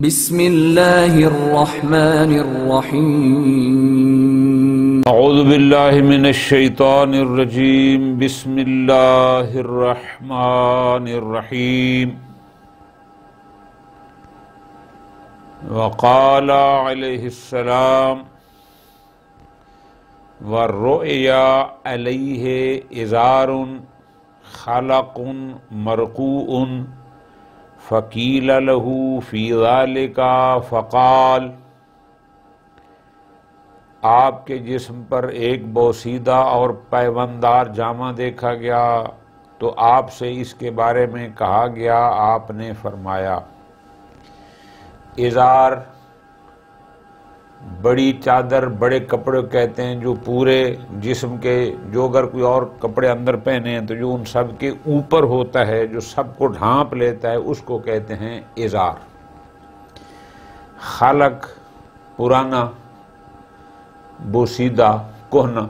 بسم اللہ الرحمن الرحیم اعوذ باللہ من الشیطان الرجیم بسم اللہ الرحمن الرحیم وقال علیہ السلام والرؤیا علیہ ازار خلق مرقوع فقیل له فی ذلک فقال، آپ کے جسم پر ایک بوسیدہ اور پیوندار جامہ دیکھا گیا تو آپ سے اس کے بارے میں کہا گیا، آپ نے فرمایا ازار بڑی چادر، بڑے کپڑے کہتے ہیں جو پورے جسم کے، جو اگر کوئی اور کپڑے اندر پہنے ہیں تو جو ان سب کے اوپر ہوتا ہے، جو سب کو ڈھانپ لیتا ہے، اس کو کہتے ہیں ازار۔ خلق پرانا، بوسیدہ کہنا،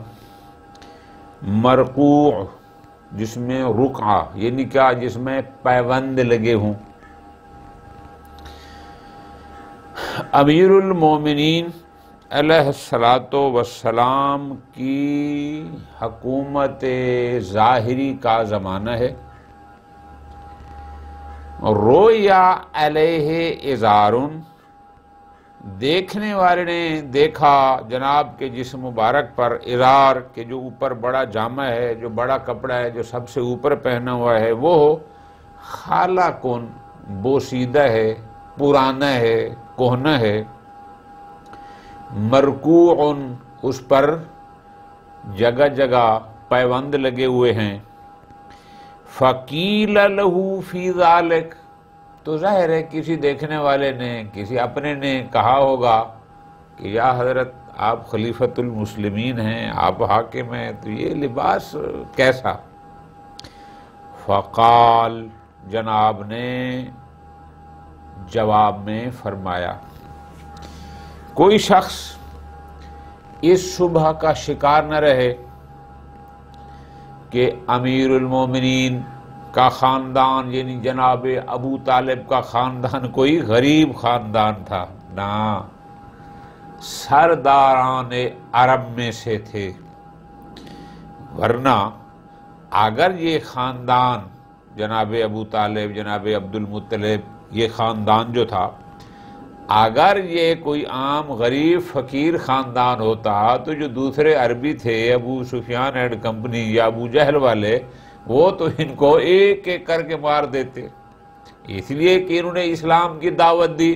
مرقوع جس میں رقعہ یعنی کیا، جس میں پیوند لگے ہوں۔ امیر المومنین علیہ الصلاۃ والسلام کی حکومت ظاہری کا زمانہ ہے، رویا علیہ ازار، دیکھنے والے نے دیکھا جناب کے جسم مبارک پر ازار کے، جو اوپر بڑا جامہ ہے، جو بڑا کپڑا ہے، جو سب سے اوپر پہنا ہوا ہے، وہ خالقن بوسیدہ ہے، پرانا ہے، کہنا ہے، مرقوع اس پر جگہ جگہ پیوند لگے ہوئے ہیں۔ فقیل له فی ذلک، تو ظاہر ہے کسی دیکھنے والے نے، کسی اپنے نے کہا ہوگا کہ یا حضرت آپ خلیفۃ المسلمین ہیں، آپ حاکم ہیں، تو یہ لباس کیسا؟ فقال، جناب نے جواب میں فرمایا، کوئی شخص اس شبہ کا شکار نہ رہے کہ امیر المومنین کا خاندان یعنی جناب ابو طالب کا خاندان کوئی غریب خاندان تھا، نہ، سرداران عرب میں سے تھے۔ ورنہ اگر یہ خاندان جناب ابو طالب، جناب عبد المطلب، یہ خاندان جو تھا، اگر یہ کوئی عام غریب فقیر خاندان ہوتا تو جو دوسرے عربی تھے، ابو سفیان اینڈ کمپنی یا ابو جہل والے، وہ تو ان کو ایک ایک کر کے مار دیتے، اس لیے کہ انہوں نے اسلام کی دعوت دی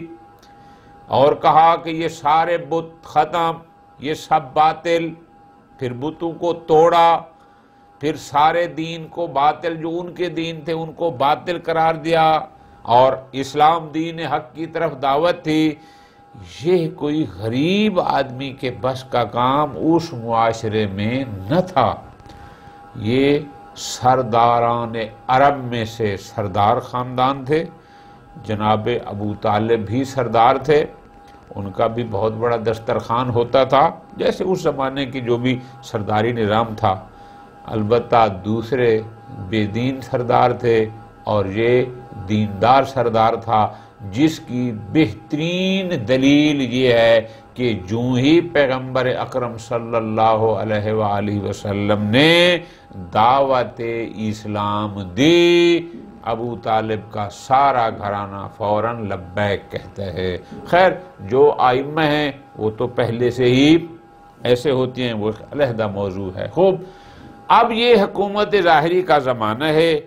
اور کہا کہ یہ سارے بت ختم، یہ سب باطل، پھر بتوں کو توڑا، پھر سارے دین کو باطل، جو ان کے دین تھے ان کو باطل قرار دیا، اور اسلام دین حق کی طرف دعوت تھی۔ یہ کوئی غریب آدمی کے بس کا کام اس معاشرے میں نہ تھا، یہ سرداران عرب میں سے سردار خاندان تھے۔ جناب ابو طالب بھی سردار تھے، ان کا بھی بہت بڑا دسترخوان ہوتا تھا، جیسے اس زمانے کی جو بھی سرداری نظام تھا۔ البتہ دوسرے بے دین سردار تھے اور یہ دیندار سردار تھا، جس کی بہترین دلیل یہ ہے کہ جو ہی پیغمبر اکرم صلی اللہ علیہ وآلہ وسلم نے دعوت اسلام دی، ابو طالب کا سارا گھرانہ فوراً لبیک کہتا ہے۔ خیر، جو ائمہ ہیں وہ تو پہلے سے ہی ایسے ہوتی ہیں، وہ علیحدہ موضوع ہے۔ خوب، اب یہ حکومت ظاہری کا زمانہ ہے،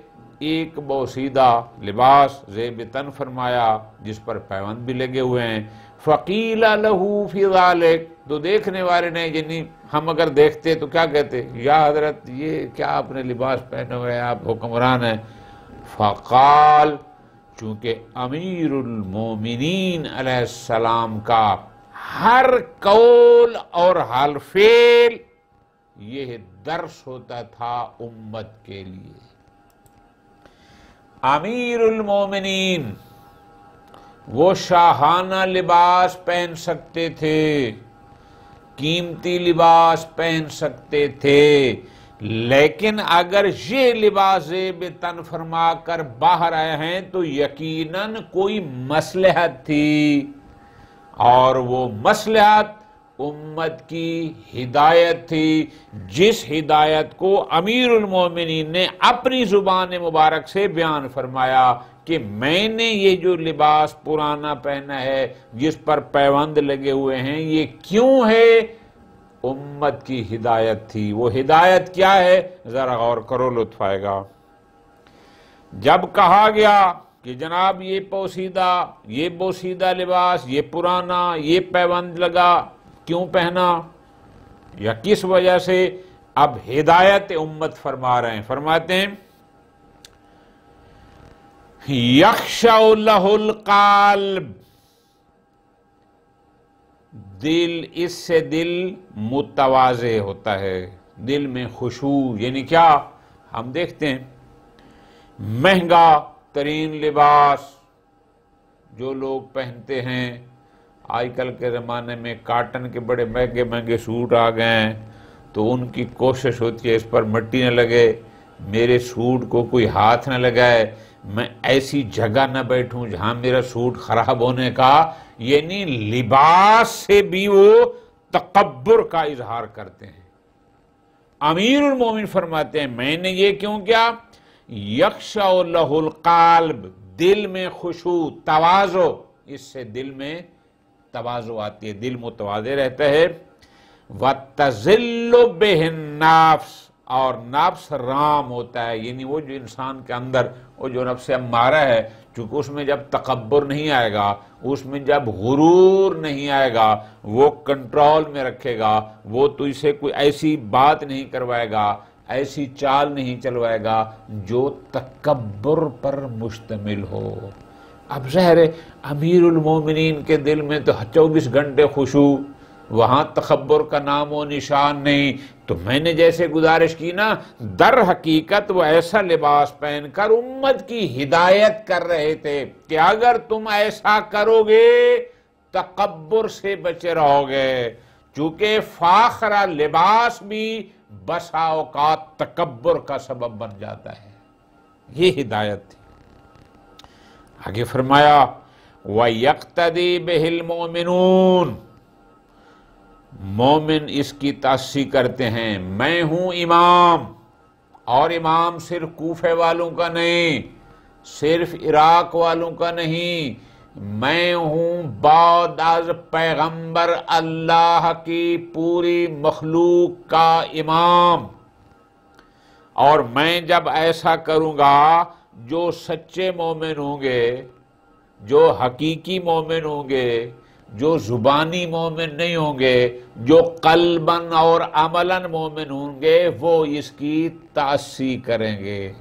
ایک بوسیدہ لباس زیب تن فرمایا جس پر پیوند بھی لگے ہوئے ہیں۔ فقیل له فی ذلک، تو دیکھنے والے نے، یعنی ہم اگر دیکھتے تو کیا کہتے، یا حضرت یہ کیا آپ نے لباس پہنے ہوئے ہیں، آپ حکمران ہیں۔ فقال، چونکہ امیر المومنین علیہ السلام کا ہر قول اور ہر فعل یہ درس ہوتا تھا امت کے لیے۔ امیر المومنین وہ شاہانہ لباس پہن سکتے تھے، قیمتی لباس پہن سکتے تھے، لیکن اگر یہ لباس زیب تن فرما کر باہر آئے ہیں تو یقیناً کوئی مصلحت تھی، اور وہ مصلحت امت کی ہدایت تھی، جس ہدایت کو امیر المومنین نے اپنی زبان مبارک سے بیان فرمایا کہ میں نے یہ جو لباس پرانا پہنا ہے، جس پر پیوند لگے ہوئے ہیں، یہ کیوں ہے؟ امت کی ہدایت تھی۔ وہ ہدایت کیا ہے؟ ذرا غور کرو، لطف آئے گا۔ جب کہا گیا کہ جناب یہ بوسیدہ لباس، یہ پرانا، یہ پیوند لگا، کیوں پہنا یا کس وجہ سے؟ اب ہدایت امت فرما رہے ہیں، فرماتے ہیں یخشع لہ القلب، دل، اس سے دل متواضع ہوتا ہے، دل میں خشوع، یعنی کیا؟ ہم دیکھتے ہیں مہنگا ترین لباس جو لوگ پہنتے ہیں، آج کل کے زمانے میں کاٹن کے بڑے مہنگے مہنگے سوٹ آ گئے ہیں، تو ان کی کوشش ہوتی ہے اس پر مٹی نہ لگے، میرے سوٹ کو کوئی ہاتھ نہ لگائے، میں ایسی جگہ نہ بیٹھوں جہاں میرا سوٹ خراب ہونے کا، یعنی لباس سے بھی وہ تکبر کا اظہار کرتے ہیں۔ امیر المومن فرماتے ہیں میں نے یہ کیوں کیا؟ یخشع لہ القلب، دل میں خشوع، تواضع، اس سے دل میں تواضع آتی ہے، دل متواضع رہتا ہے۔ وَتَذِلُّ بِهِ النَّفْسِ، اور نفس رام ہوتا ہے، یعنی وہ جو انسان کے اندر وہ جو نفس امارہ ہے، چونکہ اس میں جب تکبر نہیں آئے گا، اس میں جب غرور نہیں آئے گا، وہ کنٹرول میں رکھے گا، وہ تو اسے کوئی ایسی بات نہیں کروائے گا، ایسی چال نہیں چلوائے گا جو تکبر پر مشتمل ہو۔ اب ظاہر ہے امیر المومنین کے دل میں تو 24 گھنٹے خشوع، وہاں تکبر کا نام و نشان نہیں۔ تو میں نے جیسے گزارش کی نا، در حقیقت وہ ایسا لباس پہن کر امت کی ہدایت کر رہے تھے کہ اگر تم ایسا کرو گے تکبر سے بچے رہو گے، چونکہ فاخرہ لباس بھی بسا اوقات تکبر کا سبب بن جاتا ہے۔ یہ ہدایت تھی۔ آگے فرمایا وَيَقْتَدِي بِهِ الْمُؤْمِنُونَ، مومن اس کی تاسی کرتے ہیں، میں ہوں امام، اور امام صرف کوفے والوں کا نہیں، صرف عراق والوں کا نہیں، میں ہوں بعد از پیغمبر اللہ کی پوری مخلوق کا امام، اور میں جب ایسا کروں گا جو سچے مومن ہوں گے، جو حقیقی مومن ہوں گے، جو زبانی مومن نہیں ہوں گے، جو قلباً اور عملاً مومن ہوں گے، وہ اس کی تأسی کریں گے۔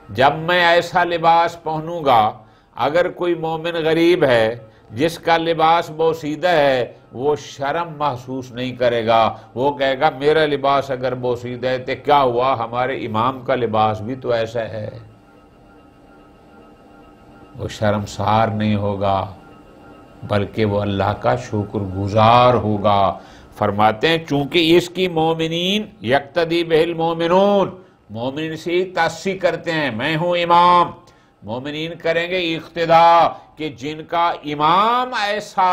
جب میں ایسا لباس پہنوں گا، اگر کوئی مومن غریب ہے جس کا لباس بوسیدہ ہے، وہ شرم محسوس نہیں کرے گا، وہ کہے گا میرا لباس اگر بوسیدہ ہے تو کیا ہوا، ہمارے امام کا لباس بھی تو ایسا ہے۔ وہ شرمسار نہیں ہوگا، بلکہ وہ اللہ کا شکر گزار ہوگا۔ فرماتے ہیں چونکہ اس کی مومنین یقتدی بہ المومنون، مومنین سے تأسی کرتے ہیں، میں ہوں امام، مومنین کریں گے اقتدا کہ جن کا امام ایسا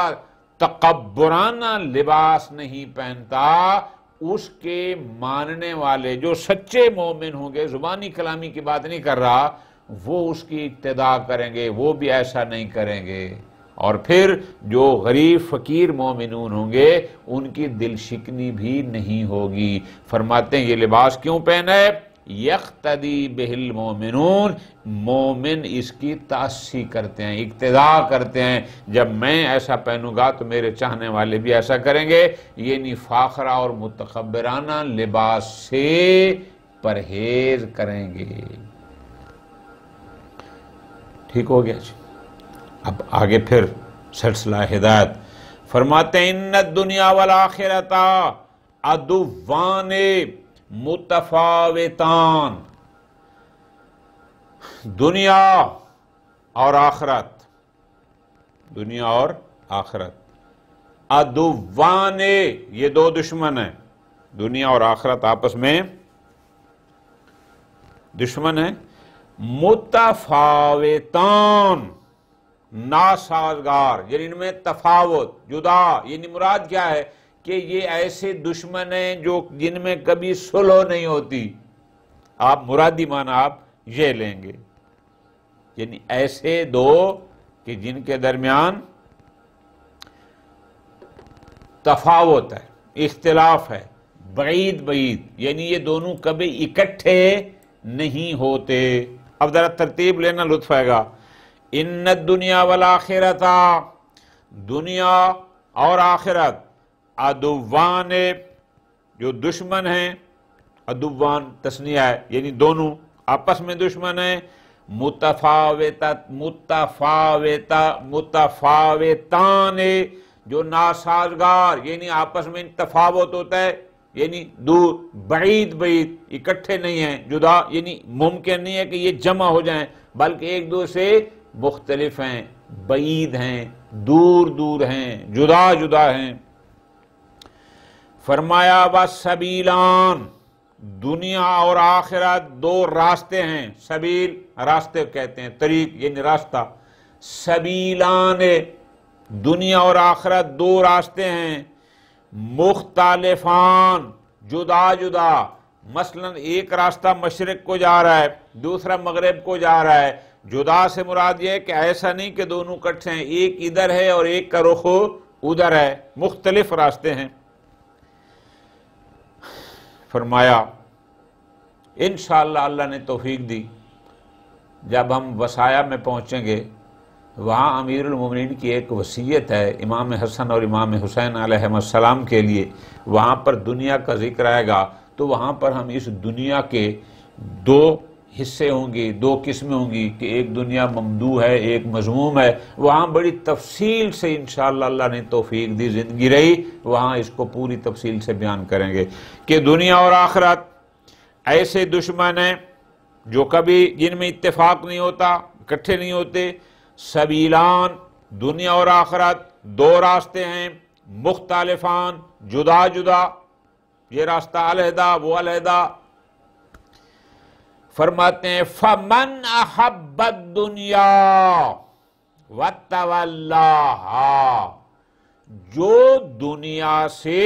تکبرانہ لباس نہیں پہنتا، اس کے ماننے والے جو سچے مومن ہوں گے، زبانی کلامی کی بات نہیں کر رہا، وہ اس کی اقتدا کریں گے، وہ بھی ایسا نہیں کریں گے۔ اور پھر جو غریب فقیر مومنون ہوں گے ان کی دل شکنی بھی نہیں ہوگی۔ فرماتے ہیں یہ لباس کیوں پہنا ہے؟ یقتدی بہ المومنون، مومن اس کی تأسی کرتے ہیں، اقتدا کرتے ہیں، جب میں ایسا پہنوں گا تو میرے چاہنے والے بھی ایسا کریں گے، یعنی فاخرہ اور متکبرانہ لباس سے پرہیز کریں گے۔ ٹھیک ہو گیا جی؟ اب آگے پھر سلسلہ ہدایت فرماتے ہیں ان الدنیا والآخرۃ عدوان متفاوتان، دنیا اور آخرت، دنیا اور آخرت، عدوان، یہ دو دشمن ہیں، دنیا اور آخرت آپس میں دشمن ہیں، متفاوتان، ناسازگار، یعنی ان میں تفاوت، جدا، یعنی مراد کیا ہے کہ یہ ایسے دشمن ہیں جن میں کبھی صلح نہیں ہوتی. آپ مرادی معنی آپ یہ لیں گے، یعنی ایسے دو کہ جن کے درمیان تفاوت ہے، اختلاف ہے، بعید بعید، یعنی یہ دونوں کبھی اکٹھے نہیں ہوتے. اب ذرا ترتیب لینا، لطف آئے گا. ان الدنیا والآخرۃ، دنیا اور آخرت، عدوان، جو دشمن ہیں، عدوان تثنیہ ہے یعنی دونوں آپس میں دشمن ہیں، متفاوتان، جو ناسازگار، یعنی آپس میں تفاوت ہوتا ہے، یعنی دور، بعید بعید، اکٹھے نہیں ہیں، جدا، یعنی ممکن نہیں ہے کہ یہ جمع ہو جائیں، بلکہ ایک دوسرے سے مختلف ہیں، بعید ہیں، دور دور ہیں، جدا جدا ہیں. فرمایا وَسَبِيلان، دنیا اور آخرت دو راستے ہیں. سبیل راستے کہتے ہیں، طریق یعنی راستہ. سبیلان، دنیا اور آخرت دو راستے ہیں. مختلفان، جدا جدا. مثلا ایک راستہ مشرق کو جا رہا ہے، دوسرا مغرب کو جا رہا ہے. جدا سے مراد یہ ہے کہ ایسا نہیں کہ دونوں کٹھے ہیں، ایک ادھر ہے اور ایک کا رخ ادھر ہے، مختلف راستے ہیں. فرمایا انشاءاللہ اللہ نے توفیق دی، جب ہم وصایا میں پہنچیں گے وہاں امیر المومنین کی ایک وصیت ہے امام حسن اور امام حسین علیہ السلام کے لیے. وہاں پر دنیا کا ذکر آئے گا تو وہاں پر ہم اس دنیا کے دو حصے ہوں گے، دو قسمیں ہوں گی کہ ایک دنیا ممدوح ہے، ایک مذموم ہے. وہاں بڑی تفصیل سے انشاءاللہ اللہ نے توفیق دی، زندگی رہی، وہاں اس کو پوری تفصیل سے بیان کریں گے کہ دنیا اور آخرت ایسے دشمن ہیں جو کبھی جن میں اتفاق نہیں ہوتا، اکٹھے نہیں ہوتے. سبیلان، دنیا اور آخرت دو راستے ہیں. مختلفان، جدا جدا، یہ راستہ علیحدہ وہ علیحدہ. فرماتے ہیں فَمَنْ أَحَبَّ الدُّنْيَا وَتَوَلَّاهَا، جو دنیا سے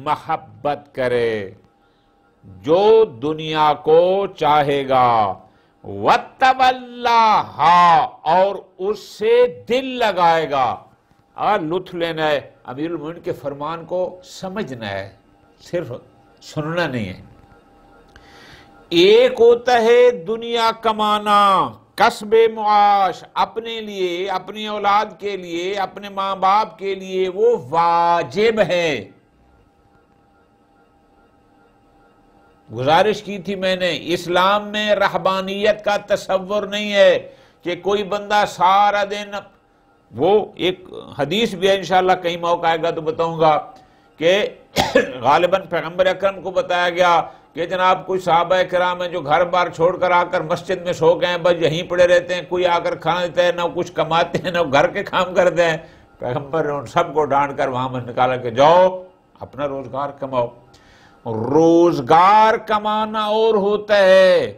محبت کرے، جو دنیا کو چاہے گا، وَتَوَلَّاهَا، اور اس سے دل لگائے گا. اور لطف لینا ہے، امیر المومنین کے فرمان کو سمجھنا ہے، صرف سننا نہیں ہے. ایک ہوتا ہے دنیا کمانا، کسب معاش، اپنے لیے، اپنی اولاد کے لیے، اپنے ماں باپ کے لیے وہ واجب ہے. گزارش کی تھی میں نے، اسلام میں رہبانیت کا تصور نہیں ہے کہ کوئی بندہ سارا دن، وہ ایک حدیث بھی ہے انشاءاللہ کہیں موقع آئے گا تو بتاؤں گا کہ غالباً پیغمبر اکرم کو بتایا گیا کہ جناب کچھ صحابہ کرام ہیں جو گھر بار چھوڑ کر آ کر مسجد میں سو گئے ہیں، بس یہیں پڑے رہتے ہیں، کوئی آ کر کھانا دیتا ہے، نہ کچھ کماتے ہیں نہ گھر کے کام کرتے ہیں. پیغمبر نے ان سب کو ڈانٹ کر وہاں میں نکالا کہ جاؤ اپنا روزگار کماؤ. روزگار کمانا اور ہوتا ہے،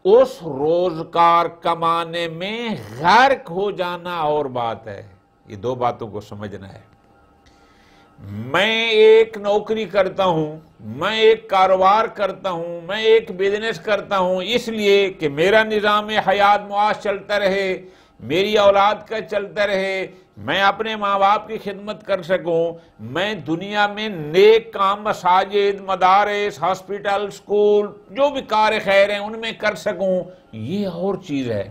اس روزگار کمانے میں غرق ہو جانا اور بات ہے. یہ دو باتوں کو سمجھنا ہے. میں ایک نوکری کرتا ہوں، میں ایک کاروبار کرتا ہوں، میں ایک بزنس کرتا ہوں اس لیے کہ میرا نظام حیات معاش چلتا رہے، میری اولاد کا چلتا رہے، میں اپنے ماں باپ کی خدمت کر سکوں، میں دنیا میں نیک کام، مساجد، مدارس، ہاسپٹل، سکول، جو بھی کار خیر ہیں ان میں کر سکوں، یہ اور چیز ہے.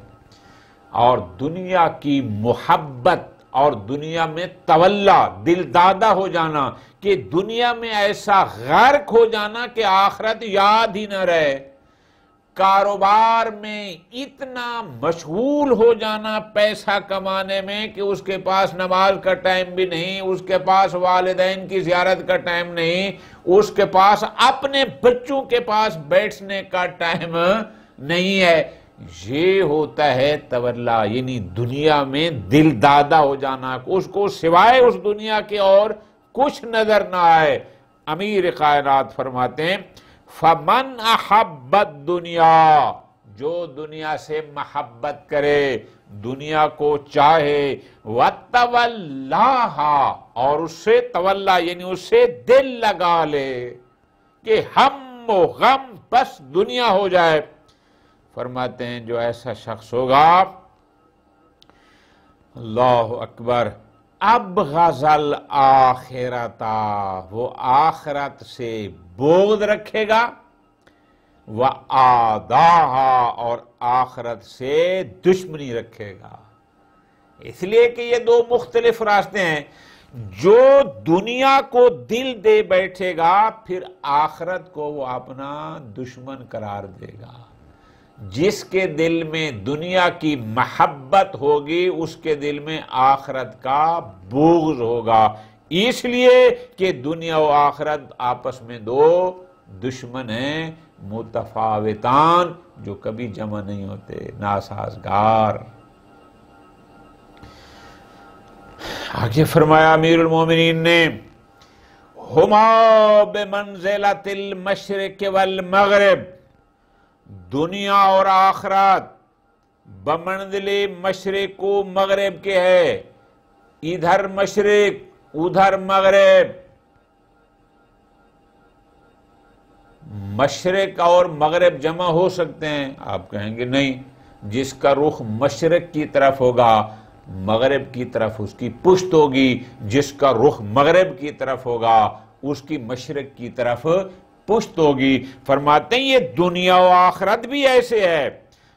اور دنیا کی محبت اور دنیا میں تولا، دل دادا ہو جانا، کہ دنیا میں ایسا غرق ہو جانا کہ آخرت یاد ہی نہ رہے. کاروبار میں اتنا مشغول ہو جانا پیسہ کمانے میں کہ اس کے پاس نماز کا ٹائم بھی نہیں، اس کے پاس والدین کی زیارت کا ٹائم نہیں، اس کے پاس اپنے بچوں کے پاس بیٹھنے کا ٹائم نہیں ہے. یہ ہوتا ہے تولا، یعنی دنیا میں دل دادا ہو جانا، اس کو سوائے اس دنیا کے اور کچھ نظر نہ آئے. امیر کائنات فرماتے ہیں فمن احب الدنیا، جو دنیا سے محبت کرے، دنیا کو چاہے، وَتَوَلَّاهَا، اور اس سے تولا یعنی اس سے دل لگا لے کہ ہم و غم بس دنیا ہو جائے، فرماتے ہیں جو ایسا شخص ہوگا اللہ اکبر ابغض الآخرۃ، وہ آخرت سے بغض رکھے گا، وَآدَاهَا، اور آخرت سے دشمنی رکھے گا۔ اس لیے کہ یہ دو مختلف راستے ہیں، جو دنیا کو دل دے بیٹھے گا پھر آخرت کو وہ اپنا دشمن قرار دے گا، جس کے دل میں دنیا کی محبت ہوگی اس کے دل میں آخرت کا بغض ہوگا، اس لیے کہ دنیا و آخرت آپس میں دو دشمن ہیں متفاوتان، جو کبھی جمع نہیں ہوتے، ناسازگار۔ آگے فرمایا امیر المومنین نے ہما بمنزلۃ المشرق والمغرب، دنیا اور آخرت بمنزل مشرق و مغرب کے ہے، ادھر مشرق ادھر مغرب۔ مشرق اور مغرب جمع ہو سکتے ہیں؟ آپ کہیں گے نہیں، جس کا رخ مشرق کی طرف ہوگا مغرب کی طرف اس کی پشت ہوگی، جس کا رخ مغرب کی طرف ہوگا اس کی مشرق کی طرف پشت ہوگی۔ فرماتے ہیں یہ دنیا و آخرت بھی ایسے ہے،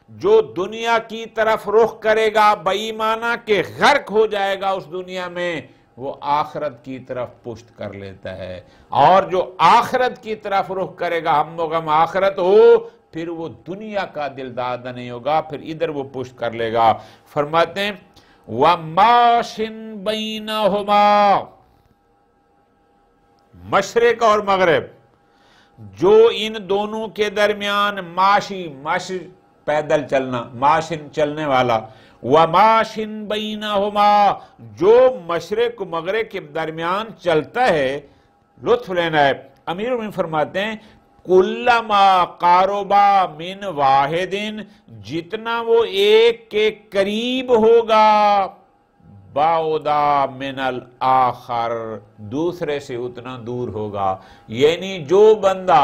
جو دنیا کی طرف رخ کرے گا بے ایمانہ کہ غرق ہو جائے گا اس دنیا میں، وہ آخرت کی طرف پشت کر لیتا ہے، اور جو آخرت کی طرف رخ کرے گا ہم و غم آخرت ہو، پھر وہ دنیا کا دلدادہ نہیں ہوگا، پھر ادھر وہ پشت کر لے گا۔ فرماتے ہیں وَمَاشٍ بَيْنَهُمَا، مشرق اور مغرب، جو ان دونوں کے درمیان ماشی پیدل چلنا، ماشن چلنے والا، وَمَاشٍ بَيْنَهُمَا، جو مشرق و مغرب کے درمیان چلتا ہے، لطف لینا ہے۔ امیر المومنین فرماتے ہیں کلما قاربا من واحد، جتنا وہ ایک کے قریب ہوگا، بعدا من الآخر، دوسرے سے اتنا دور ہوگا، یعنی جو بندہ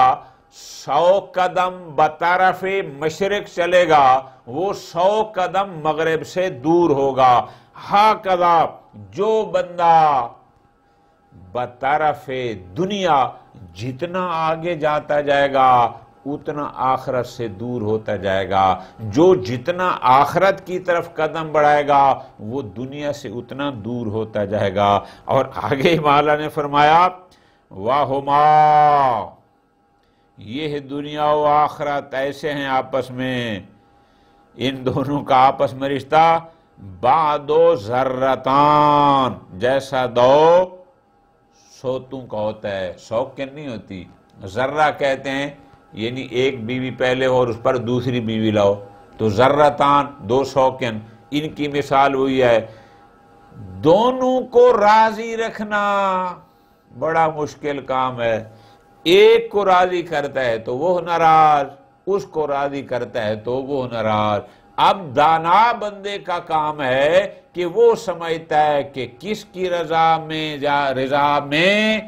100 قدم بطرف مشرق چلے گا وہ 100 قدم مغرب سے دور ہوگا، ہاکذا جو بندہ بطرف دنیا جتنا آگے جاتا جائے گا اتنا آخرت سے دور ہوتا جائے گا، جو جتنا آخرت کی طرف قدم بڑھائے گا وہ دنیا سے اتنا دور ہوتا جائے گا۔ اور آگے مولا نے فرمایا وَهُمَا، یہ دنیا و آخرت ایسے ہیں آپس میں، ان دونوں کا آپس میں رشتہ بعد و ذرتان، جیسا دو سوتوں کا ہوتا ہے، سوکن نہیں ہوتی، ذرہ کہتے ہیں یعنی ایک بیوی پہلے ہو اور اس پر دوسری بیوی لاؤ، تو ذرتان دو سوکن، ان کی مثال ہوئی ہے۔ دونوں کو راضی رکھنا بڑا مشکل کام ہے، ایک کو راضی کرتا ہے تو وہ ناراض، اس کو راضی کرتا ہے تو وہ ناراض۔ اب دانا بندے کا کام ہے کہ وہ سمجھتا ہے کہ کس کی رضا میں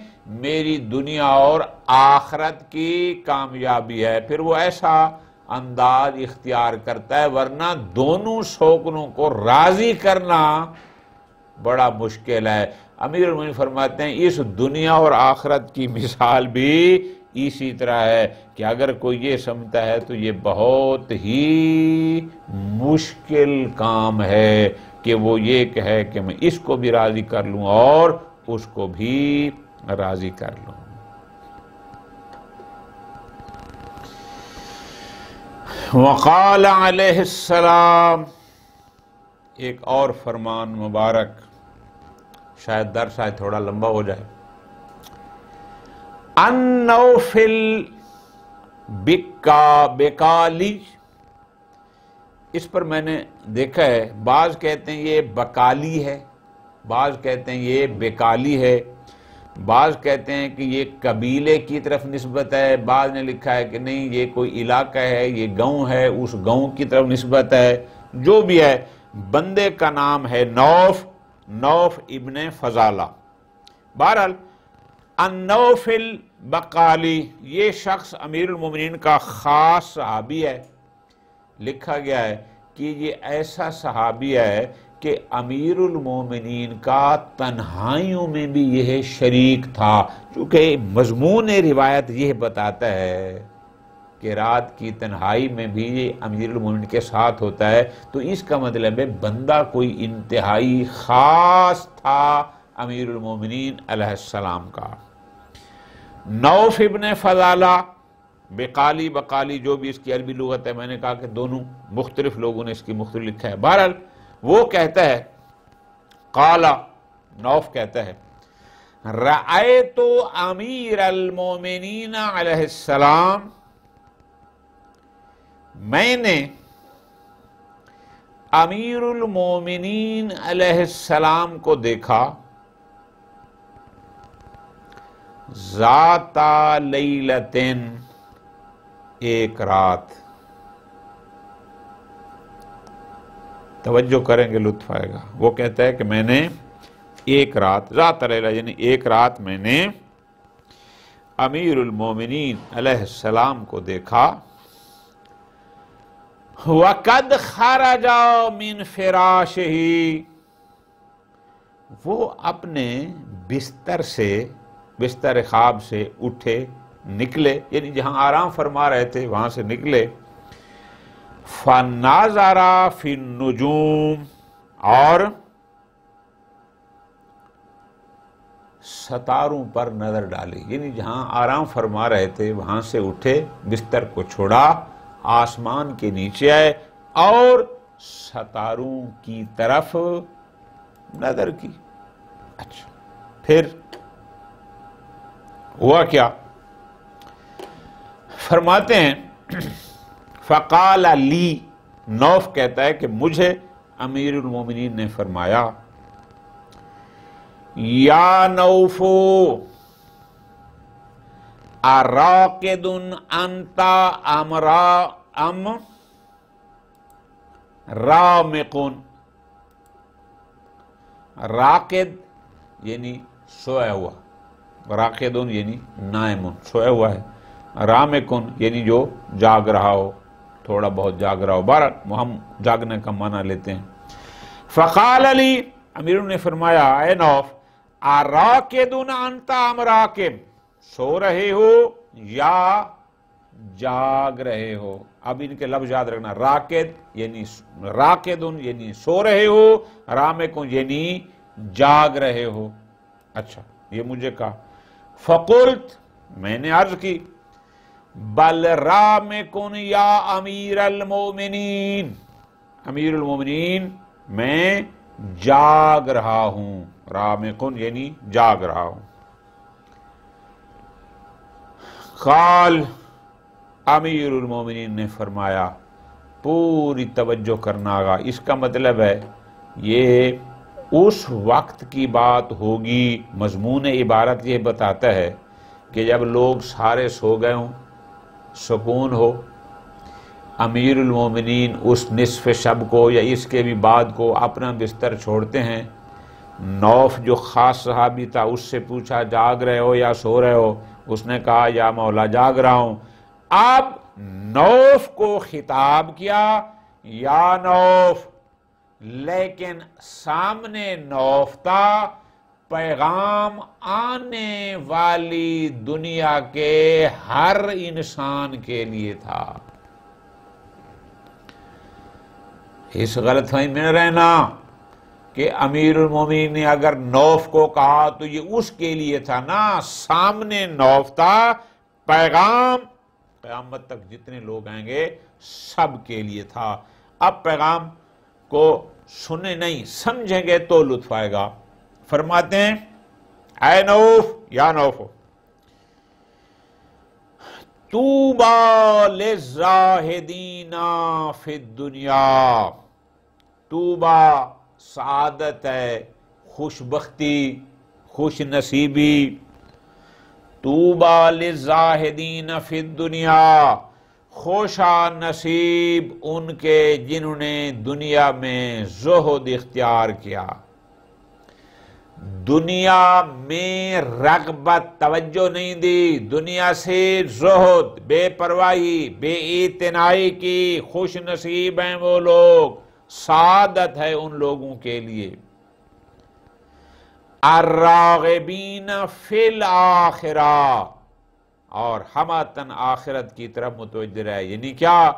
میری دنیا اور آخرت کی کامیابی ہے، پھر وہ ایسا انداز اختیار کرتا ہے، ورنہ دونوں شوقنوں کو راضی کرنا بڑا مشکل ہے۔ امیر المومنین فرماتے ہیں اس دنیا اور آخرت کی مثال بھی اسی طرح ہے کہ اگر کوئی یہ سمجھتا ہے تو یہ بہت ہی مشکل کام ہے کہ وہ یہ کہے کہ میں اس کو بھی راضی کر لوں اور اس کو بھی راضی کر لوں۔ وقال علیہ السلام، ایک اور فرمان مبارک، شاید درس آج تھوڑا لمبا ہو جائے، النوفل بکالی، اس پر میں نے دیکھا ہے بعض کہتے ہیں یہ بکالی ہے، بعض کہتے ہیں یہ بکالی ہے۔ بعض کہتے ہیں کہ یہ قبیلے کی طرف نسبت ہے، بعض نے لکھا ہے کہ نہیں یہ کوئی علاقہ ہے، یہ گاؤں ہے، اس گاؤں کی طرف نسبت ہے، جو بھی ہے بندے کا نام ہے نوف ابن فضالہ۔ بہرحال النوف البقالی یہ شخص امیر المومنین کا خاص صحابی ہے۔ لکھا گیا ہے کہ یہ ایسا صحابی ہے کہ امیر المومنین کا تنہائیوں میں بھی یہ شریک تھا، چونکہ مضمون روایت یہ بتاتا ہے کہ رات کی تنہائی میں بھی یہ امیر المومنین کے ساتھ ہوتا ہے، تو اس کا مطلب ہے بندہ کوئی انتہائی خاص تھا امیر المومنین علیہ السلام کا۔ نوف ابن فضالہ بقالی جو بھی اس کی عربی لغت ہے، میں نے کہا کہ دونوں مختلف لوگوں نے اس کی مختلف لکھا ہے۔ بہرحال وہ کہتا ہے، قال نوف کہتا ہے، رأیت امیر المومنین علیہ السلام، میں نے امیر المومنین علیہ السلام کو دیکھا، ذات لیلتن ایک رات۔ توجہ کریں گے لطف آئے گا۔ وہ کہتا ہے کہ میں نے ایک رات، ذات لیلہ یعنی ایک رات میں نے امیر المومنین علیہ السلام کو دیکھا، وَقَدْ خَرَجَ مِنْ فِرَاشِهِ، وہ اپنے بستر خواب سے اٹھے، نکلے، یعنی جہاں آرام فرما رہے تھے وہاں سے نکلے، فَنَظَرَ فِي النُّجُومِ، اور ستاروں پر نظر ڈالی، یعنی جہاں آرام فرما رہے تھے وہاں سے اٹھے، بستر کو چھوڑا، آسمان کے نیچے آئے اور ستاروں کی طرف نظر کی۔ اچھا پھر ہوا کیا؟ فرماتے ہیں فقال لی، نوف کہتا ہے کہ مجھے امیر المومنین نے فرمایا، یا نوفو اراقد انت ام رامقن، راقد یعنی سویا ہوا، راقدن یعنی نائمن سویا ہوا ہے، رامقن یعنی جو جاگ رہا ہو، تھوڑا بہت جاگ رہا ہو، بہرحال ہم جاگنے کا معنی لیتے ہیں۔ فقال علی، امیر نے فرمایا، اے نوف، اراقدن انت ام راقب، سو رہے ہو یا جاگ رہے ہو؟ اب ان کے لفظ یاد رکھنا، راقدن یعنی سو رہے ہو، رامقن یعنی جاگ رہے ہو۔ اچھا یہ مجھے کہا، فقلت، میں نے عرض کی، بل رامقن یا امیر المومنین، امیر المومنین میں جاگ رہا ہوں، رامقن یعنی جاگ رہا ہوں۔ قال، امیر المومنین نے فرمایا، پوری توجہ کرنا آگا، اس کا مطلب ہے یہ اس وقت کی بات ہوگی، مضمون عبارت یہ بتاتا ہے کہ جب لوگ سارے سو گئے ہوں، سکون ہو، امیر المومنین اس نصف شب کو یا اس کے بھی بعد کو اپنا بستر چھوڑتے ہیں۔ نوف جو خاص صحابی تھا، اس سے پوچھا جاگ رہے ہو یا سو رہے ہو؟ اس نے کہا یا مولا جاگ رہا ہوں۔ اب نوف کو خطاب کیا، یا نوف، لیکن سامنے نوف تھا، پیغام آنے والی دنیا کے ہر انسان کے لیے تھا۔ اس غلط فہمی میں نہ رہنا کہ امیر المومنین نے اگر نوف کو کہا تو یہ اس کے لیے تھا، نا، سامنے نوف تھا، پیغام قیامت تک جتنے لوگ آئیں گے سب کے لیے تھا۔ اب پیغام کو سنیں نہیں، سمجھیں گے تو لطف آئے گا۔ فرماتے ہیں، اے نوف، یا نوف، طوبیٰ للزاہدین فی الدنیا، طوبیٰ سعادت ہے، خوش بختی، خوش نصیبی طوبی للزاہدین فی الدنیا، خوشا نصیب ان کے جنہوں نے دنیا میں زہد اختیار کیا، دنیا میں رغبت توجہ نہیں دی، دنیا سے زہد، بے پرواہی، بے اعتنائی کی، خوش نصیب ہیں وہ لوگ، سعادت ہے ان لوگوں کے لیے۔ الراغبین فی الآخرہ، اور ہماتن آخرت کی طرف متوجہ ہے، یعنی کیا؟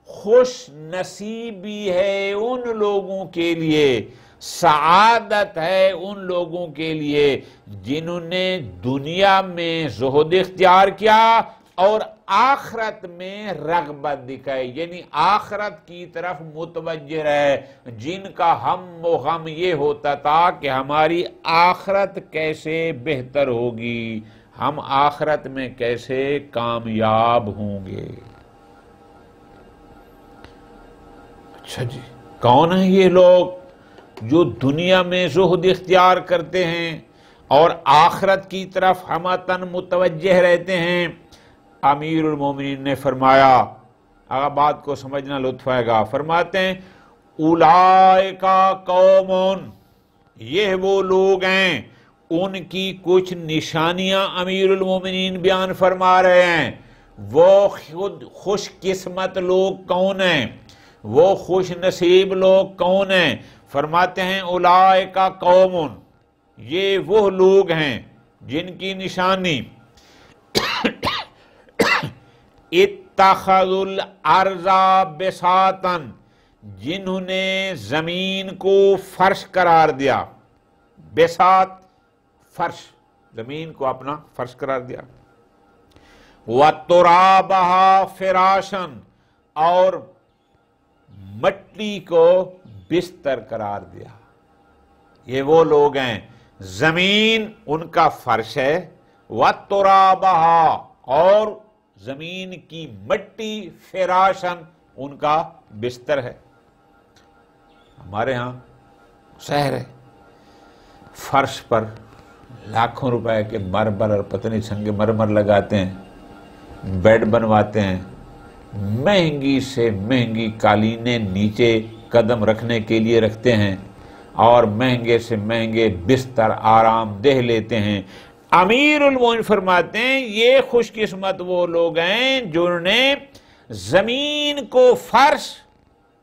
خوش نصیبی ہے ان لوگوں کے لیے، سعادت ہے ان لوگوں کے لیے جنہوں نے دنیا میں زہد اختیار کیا اور آخرت میں رغبت دکھائی، یعنی آخرت کی طرف متوجہ ہے، جن کا ہم و غم یہ ہوتا تھا کہ ہماری آخرت کیسے بہتر ہوگی، ہم آخرت میں کیسے کامیاب ہوں گے۔ اچھا جی، کون ہیں یہ لوگ جو دنیا میں زہد اختیار کرتے ہیں اور آخرت کی طرف ہمتن متوجہ رہتے ہیں؟ امیر المومنین نے فرمایا، اگر بات کو سمجھنا لطف آئے گا، فرماتے ہیں اولئک قوم، یہ وہ لوگ ہیں، ان کی کچھ نشانیاں امیر المومنین بیان فرما رہے ہیں۔ وہ خود خوش قسمت لوگ کون ہیں، وہ خوش نصیب لوگ کون ہیں؟ فرماتے ہیں اولئک قوم، یہ وہ لوگ ہیں جن کی نشانی اتخذوا الارض بساطا، جنہوں نے زمین کو فرش قرار دیا، بساط فرش، زمین کو اپنا فرش قرار دیا، وَتُرَابَهَا فِرَاشًا، اور مٹی کو بستر قرار دیا۔ یہ وہ لوگ ہیں، زمین ان کا فرش ہے، وَتُرَابَهَا، اور زمین کی مٹی، فراشن ان کا بستر ہے۔ ہمارے ہاں شہر ہے، فرش پر لاکھوں روپے کے مرمر اور پتنی سنگ مرمر لگاتے ہیں، بیڈ بنواتے ہیں، مہنگی سے مہنگی قالینیں نیچے قدم رکھنے کے لیے رکھتے ہیں، اور مہنگے سے مہنگے بستر آرام دہ لیتے ہیں۔ امیر المومنین فرماتے ہیں یہ خوش قسمت وہ لوگ ہیں جنہوں نے زمین کو فرش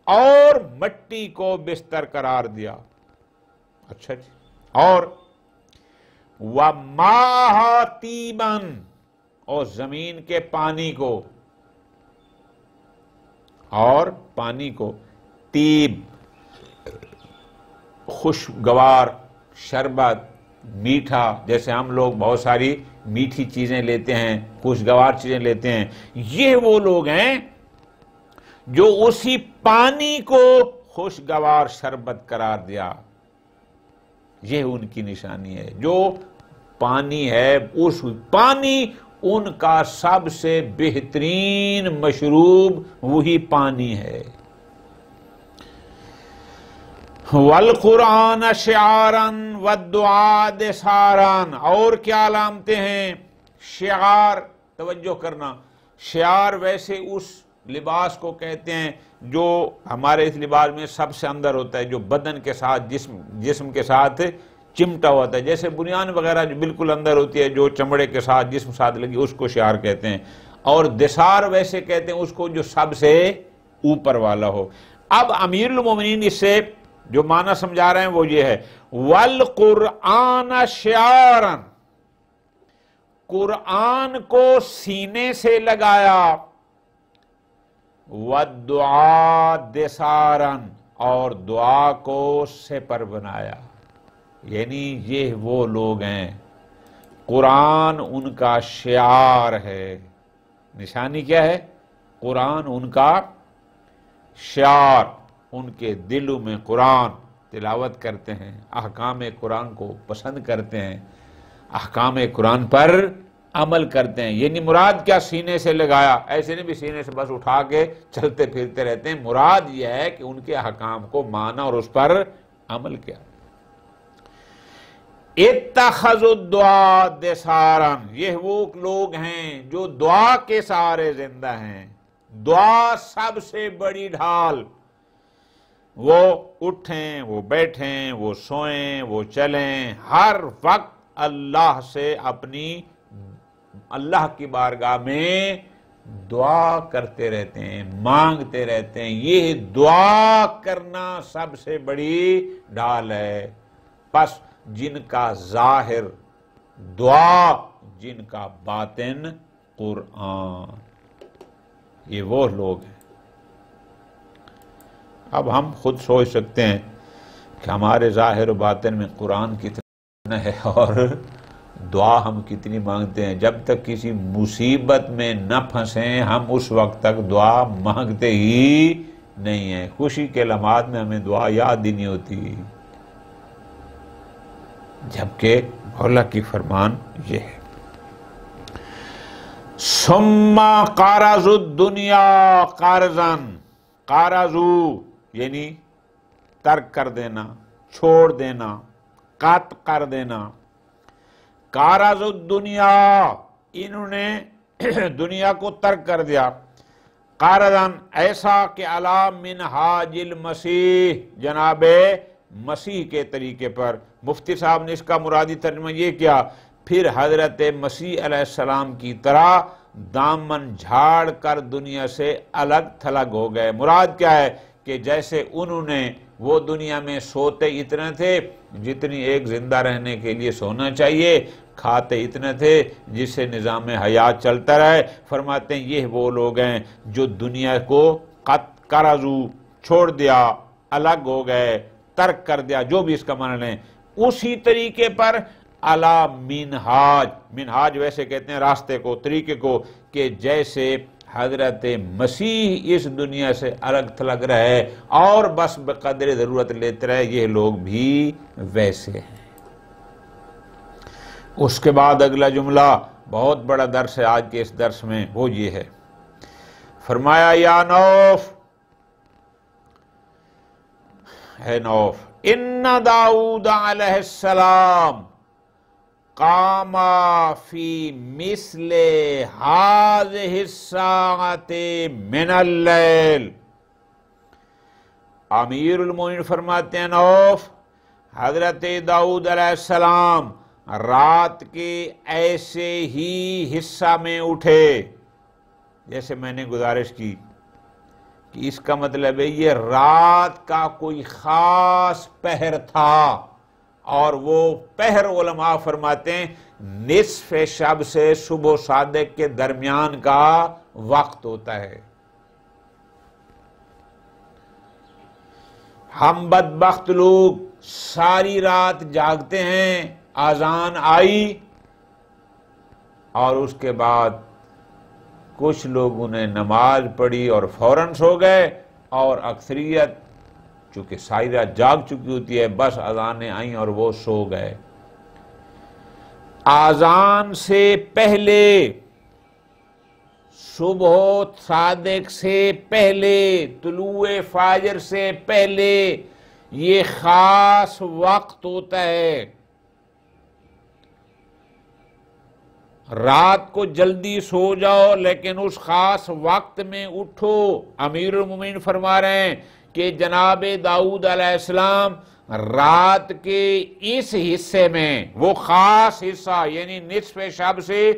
اور مٹی کو بستر قرار دیا۔ اچھا جی، اور وَمَاءَ طِيبًا، اور زمین کے پانی کو، اور پانی کو طیب، خوشگوار، شربت، میٹھا، جیسے ہم لوگ بہت ساری میٹھی چیزیں لیتے ہیں، خوشگوار چیزیں لیتے ہیں، یہ وہ لوگ ہیں جو اسی پانی کو خوشگوار شربت قرار دیا۔ یہ ان کی نشانی ہے، جو پانی ہے، اس پانی ان کا سب سے بہترین مشروب وہی پانی ہے۔ وَالْقُرْآنَ شِعَارًا وَالدُّعَاءَ دِسَارًا، اور کیا علامتیں ہیں؟ شعار، توجہ کرنا، شعار ویسے اس لباس کو کہتے ہیں جو ہمارے اس لباس میں سب سے اندر ہوتا ہے، جو بدن کے ساتھ، جسم کے ساتھ چمٹا ہوتا ہے، جیسے بنیان وغیرہ جو بالکل اندر ہوتی ہے، جو چمڑے کے ساتھ جسم ساتھ لگی، اس کو شعار کہتے ہیں۔ اور دسار ویسے کہتے ہیں اس کو جو سب سے اوپر والا ہو۔ اب امیر المومنین اس سے جو معنی سمجھا رہے ہیں وہ یہ ہے، وَالْقُرْآنَ شِعَارًا، قرآن کو سینے سے لگایا، وَالدُّعَاءَ دِسَارًا، اور دعا کو سپر بنایا۔ یعنی یہ وہ لوگ ہیں، قرآن ان کا شعار ہے۔ نشانی کیا ہے؟ قرآن ان کا شعار، ان کے دلوں میں قرآن تلاوت کرتے ہیں، احکام قرآن کو پسند کرتے ہیں، احکام قرآن پر عمل کرتے ہیں۔ یعنی مراد کیا؟ سینے سے لگایا، ایسے نہیں بھی سینے سے بس اٹھا کے چلتے پھرتے رہتے ہیں، مراد یہ ہے کہ ان کے احکام کو مانا اور اس پر عمل کیا۔ اتخذوا الدعاء دسارن، یہ وہ لوگ ہیں جو دعا کے سہارے زندہ ہیں۔ دعا سب سے بڑی ڈھال، وہ اٹھیں، وہ بیٹھیں، وہ سوئیں، وہ چلیں، ہر وقت اللہ سے اللہ کی بارگاہ میں دعا کرتے رہتے ہیں، مانگتے رہتے ہیں۔ یہ دعا کرنا سب سے بڑی ڈھال ہے۔ پس جن کا ظاہر دعا، جن کا باطن قرآن، یہ وہ لوگ ہیں۔ اب ہم خود سوچ سکتے ہیں کہ ہمارے ظاہر و باطن میں قرآن کتنا ہے اور دعا ہم کتنی مانگتے ہیں۔ جب تک کسی مصیبت میں نہ پھنسیں ہم اس وقت تک دعا مانگتے ہی نہیں ہیں۔ خوشی کے لمحات میں ہمیں دعا یاد ہی نہیں ہوتی، جبکہ مولا کی فرمان یہ ہے، ثم قرضوا الدنیا قرضا، قرضوا یعنی ترک کر دینا، چھوڑ دینا، قطع کر دینا۔ قرضوا الدنیا، انہوں نے دنیا کو ترک کر دیا، قرضا ایسا کہ علی منہاج المسیح، جناب مسیح کے طریقے پر۔ مفتی صاحب نے اس کا مرادی ترجمہ یہ کیا، پھر حضرت مسیح علیہ السلام کی طرح دامن جھاڑ کر دنیا سے الگ تھلگ ہو گئے۔ مراد کیا ہے کہ جیسے انہوں نے وہ دنیا میں سوتے اتنے تھے جتنی ایک زندہ رہنے کے لیے سونا چاہیے، کھاتے اتنے تھے جس سے نظام حیات چلتا رہے۔ فرماتے ہیں یہ وہ لوگ ہیں جو دنیا کو قرضوا چھوڑ دیا، الگ ہو گئے، ترک کر دیا، جو بھی اس کا معنی لیں۔ اسی طریقے پر علی منہاج، منہاج ویسے کہتے ہیں راستے کو، طریقے کو، کہ جیسے حضرت مسیح اس دنیا سے الگ تھلگ رہے اور بس بقدر ضرورت لیتے رہے، یہ لوگ بھی ویسے ہیں۔ اس کے بعد اگلا جملہ بہت بڑا درس ہے آج کے اس درس میں، وہ یہ ہے، فرمایا یا نوف، اے نوف، ان داؤد علیہ السلام قام فی مثل هذه الساعة من اللیل۔ امیر المومنین فرماتے ہیں نوف، حضرت داؤد علیہ السلام رات کے ایسے ہی حصہ میں اٹھے، جیسے میں نے گزارش کی کہ اس کا مطلب ہے یہ رات کا کوئی خاص پہر تھا، اور وہ پہر علماء فرماتے ہیں نصف شب سے صبح صادق کے درمیان کا وقت ہوتا ہے۔ ہم بدبخت لوگ ساری رات جاگتے ہیں، اذان آئی اور اس کے بعد کچھ لوگوں نے نماز پڑھی اور فوراً سو گئے، اور اکثریت چونکہ ساری رات جاگ چکی ہوتی ہے بس اذانیں آئیں اور وہ سو گئے۔ اذان سے پہلے، صبح صادق سے پہلے، طلوع فجر سے پہلے یہ خاص وقت ہوتا ہے۔ رات کو جلدی سو جاؤ لیکن اس خاص وقت میں اٹھو۔ امیر المومنین فرما رہے ہیں کہ جناب داؤد علیہ السلام رات کے اس حصے میں، وہ خاص حصہ یعنی نصف شب سے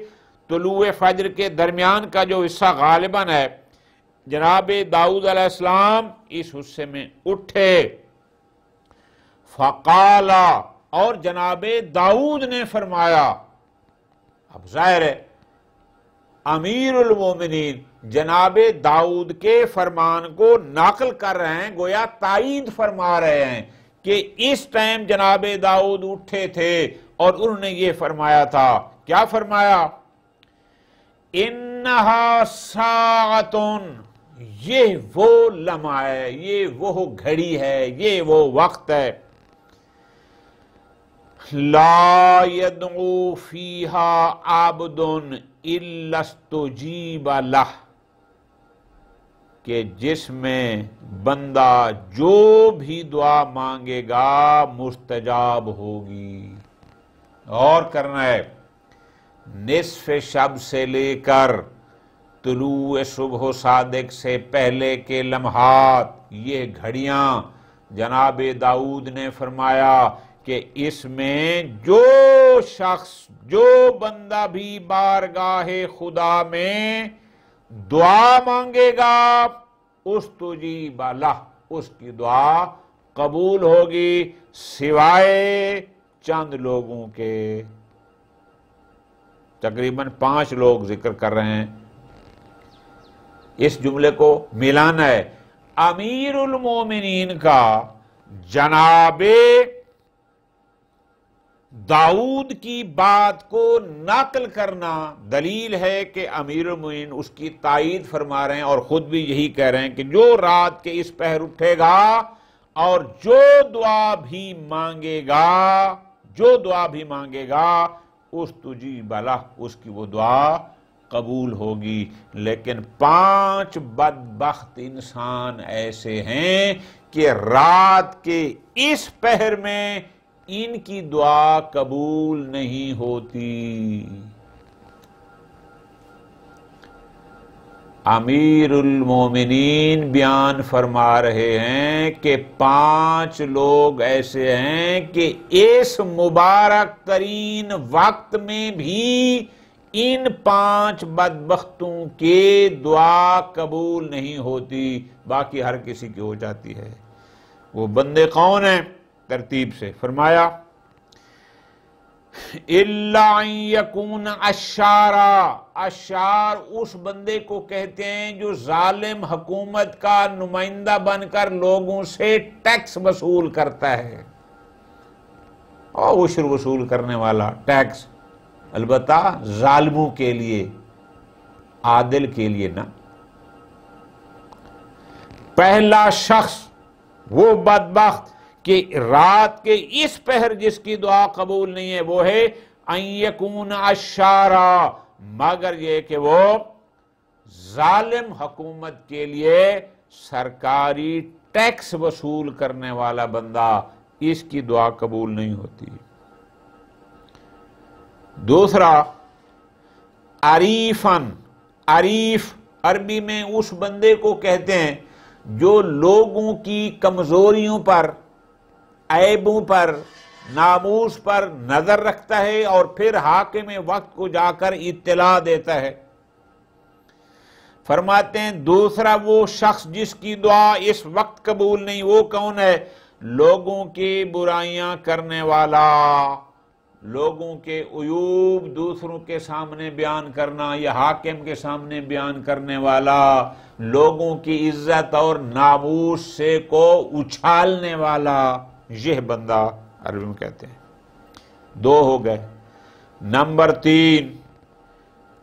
طلوع فجر کے درمیان کا جو حصہ غالباً ہے، جناب داؤد علیہ السلام اس حصے میں اٹھے۔ فقالا، اور جناب داؤد نے فرمایا، اب ظاہر ہے امیر المومنین جناب داؤد کے فرمان کو نقل کر رہے ہیں، گویا تائید فرما رہے ہیں کہ اس ٹائم جناب داؤد اٹھے تھے اور انہوں نے یہ فرمایا تھا۔ کیا فرمایا؟ انہا ساعتن، یہ وہ لمحہ ہے، یہ وہ گھڑی ہے، یہ وہ وقت ہے، لا يدعو فیہا عبد الا استجیب لہ، کہ جس میں بندہ جو بھی دعا مانگے گا مستجاب ہوگی۔ غور کرنا ہے، نصف شب سے لے کر طلوع صبح صادق سے پہلے کے لمحات، یہ گھڑیاں جناب داؤد نے فرمایا کہ اس میں جو شخص، جو بندہ بھی بارگاہ خدا میں دعا مانگے گا استجیب لہ، اس کی دعا قبول ہوگی، سوائے چند لوگوں کے۔ تقریباً 5 لوگ ذکر کر رہے ہیں، اس جملے کو ملانا ہے۔ امیر المومنین کا جناب داؤد کی بات کو نقل کرنا دلیل ہے کہ امیر المومنین اس کی تائید فرما رہے ہیں، اور خود بھی یہی کہہ رہے ہیں کہ جو رات کے اس پہر اٹھے گا اور جو دعا بھی مانگے گا استجیب لہ، اس کی وہ دعا قبول ہوگی۔ لیکن 5 بدبخت انسان ایسے ہیں کہ رات کے اس پہر میں ان کی دعا قبول نہیں ہوتی۔ امیر المومنین بیان فرما رہے ہیں کہ 5 لوگ ایسے ہیں کہ اس مبارک ترین وقت میں بھی ان 5 بدبختوں کی دعا قبول نہیں ہوتی، باقی ہر کسی کی ہو جاتی ہے۔ وہ بندے کون ہیں؟ ترتیب سے فرمایا اِلَّا أَن يَكُونَ عَشَّارًا، عشار اس بندے کو کہتے ہیں جو ظالم حکومت کا نمائندہ بن کر لوگوں سے ٹیکس وصول کرتا ہے، اور عشر وصول کرنے والا، ٹیکس، البتہ ظالموں کے لیے، عادل کے لیے نہ۔ پہلا شخص وہ بدبخت کہ رات کے اس پہر جس کی دعا قبول نہیں ہے وہ ہے ان یکون عشارا، مگر یہ کہ وہ ظالم حکومت کے لیے سرکاری ٹیکس وصول کرنے والا بندہ، اس کی دعا قبول نہیں ہوتی۔ دوسرا عریفن، عریف عربی میں اس بندے کو کہتے ہیں جو لوگوں کی کمزوریوں پر، عیبوں پر، ناموس پر نظر رکھتا ہے اور پھر حاکم وقت کو جا کر اطلاع دیتا ہے۔ فرماتے ہیں دوسرا وہ شخص جس کی دعا اس وقت قبول نہیں، وہ کون ہے؟ لوگوں کی برائیاں کرنے والا، لوگوں کے عیوب دوسروں کے سامنے بیان کرنا یا حاکم کے سامنے بیان کرنے والا، لوگوں کی عزت اور ناموس سے کو اچھالنے والا، یہ بندہ عربی میں کہتے ہیں۔ 2 ہو گئے۔ نمبر 3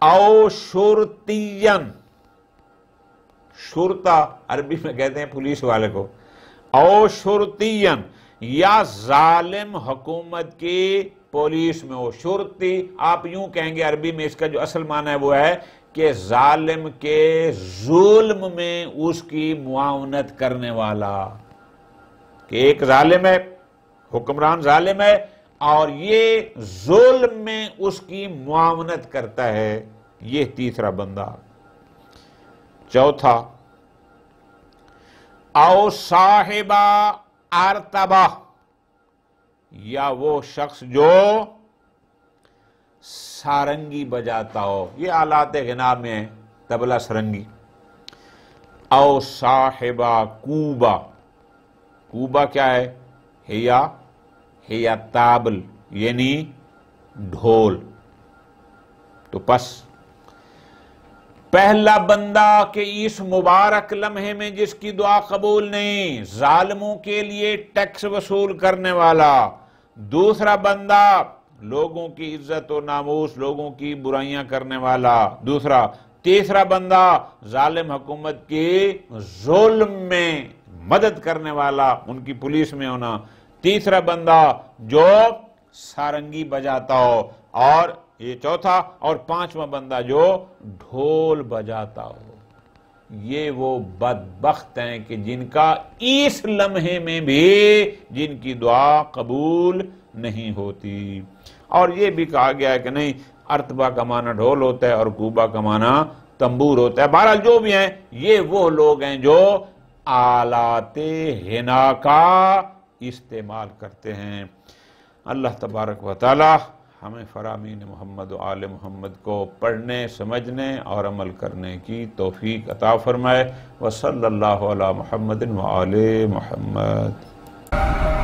او شرطین، شرطہ عربی میں کہتے ہیں پولیس والے کو، او شرطین، یا ظالم حکومت کی پولیس میں ہو۔ شرطی آپ یوں کہیں گے عربی میں، اس کا جو اصل معنی ہے وہ ہے کہ ظالم کے ظلم میں اس کی معاونت کرنے والا، کہ ایک ظالم ہے، حکمران ظالم ہے اور یہ ظلم میں اس کی معاونت کرتا ہے، یہ تیسرا بندہ۔ چوتھا او صاحبہ ارتبہ، یا وہ شخص جو سارنگی بجاتا ہو، یہ آلات غنا میں ہے، طبلہ سرنگی۔ او صاحبہ کوبہ، کوبہ کیا ہے؟ ہیا تابل، یعنی ڈھول۔ تو پس پہلا بندہ کہ اس مبارک لمحے میں جس کی دعا قبول نہیں، ظالموں کے لیے ٹیکس وصول کرنے والا۔ دوسرا بندہ لوگوں کی عزت و ناموس، لوگوں کی برائیاں کرنے والا، دوسرا۔ تیسرا بندہ ظالم حکومت کی ظلم میں مدد کرنے والا، ان کی پولیس میں ہونا۔ تیسرا بندہ جو سارنگی بجاتا ہو، اور یہ چوتھا، اور پانچواں بندہ جو ڈھول بجاتا ہو۔ یہ وہ بدبخت ہیں کہ جن کا اس لمحے میں بھی جن کی دعا قبول نہیں ہوتی۔ اور یہ بھی کہا گیا ہے کہ نہیں، ارتبا کا معنی ڈھول ہوتا ہے اور کوبا کا معنی تنبور ہوتا ہے۔ بہرحال جو بھی ہیں یہ وہ لوگ ہیں جو آلات حنا کا استعمال کرتے ہیں۔ اللہ تبارک و تعالی ہمیں فرامین محمد و آل محمد کو پڑھنے، سمجھنے اور عمل کرنے کی توفیق عطا فرمائے۔ وصلی اللہ علی محمد و آل محمد۔